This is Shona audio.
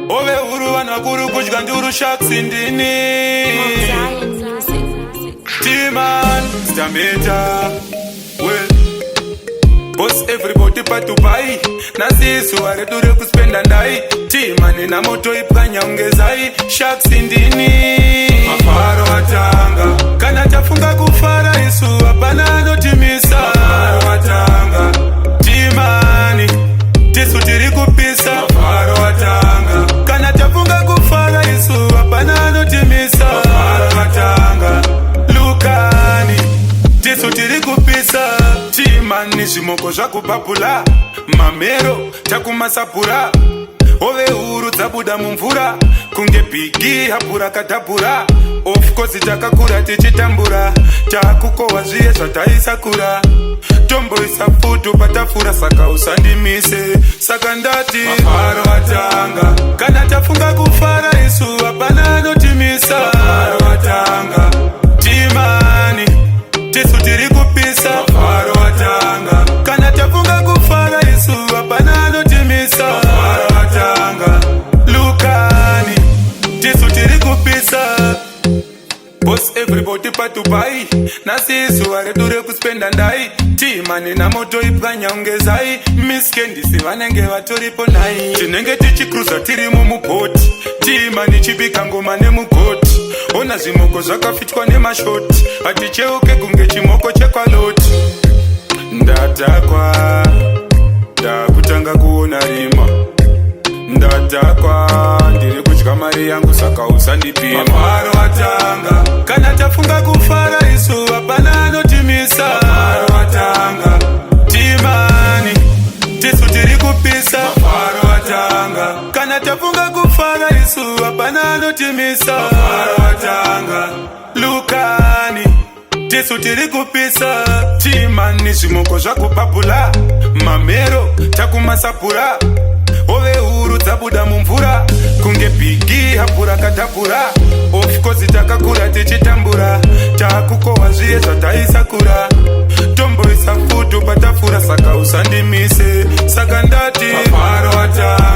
Ove uru vanakuru kudya nduru shaksindini T-Man, Stameta Well Boss everybody pa Dubai Nasisu waredure kuspenda ndai T-Man na moto ipanya ungezai Shaksindini Mafaro watanga Kana tafunga kufara isu Apana anotimisa Mafaro watanga T-Man Tisu tiri kupisa Mafaro watanga Kana tafunga kufara isu Apana anotimisa Mafaro watanga Lukani Tisu tiri kupisa T-Man nishimoko zvakupapula Mamero takumasapura Ove uru dzabuda mumvura Kunge bigi hapura katapura Of course takakura tichitambura Takukowa zviye zvataisakura Tombo isafutu patafura saka usandimise Saka ndati mafaro watanga Kana tafunga kufara isu hapana anotimisa Mafaro watanga T-Man Tisu tiri kupisa Mafaro watanga Kana tafunga kufara isu hapana anotimisa Mafaro watanga Lukani Tisu tiri kupisa Boss everybody pa Dubai Nasisu waredure kuspenda ndai T-Man na moto ipanya ungezai Miss Candy si vanenge vatoripo nai Tinenge tichikruza tiri mumupoti T-Man chibika ngoma nemugoti Ona zvimoko zvakafitwa nemashoti Haticheuke kunge chimoko chekwaloti Ndatakwa Ndakutanga kuona rima Ndatakwa ndiri kudya mari yangu saka usandipima Mafaro watanga Kana tafunga kufara isu hapana anotimisa Mafaro watanga T-Man Tisu tiri kupisa Mafaro watanga Kana tafunga kufara isu hapana anotimisa Mafaro watanga Lukani Tisu tiri kupisa T-Man nishimoko zvakupapula Mamero takumasapura Ove uru dzabuda mumvura Kunge bigi hapura katapura Of course takakura tichitambura Takukowa zviye zvataisakura Tombo isafutu patafura saka usandimise Saka ndati mafaro watanga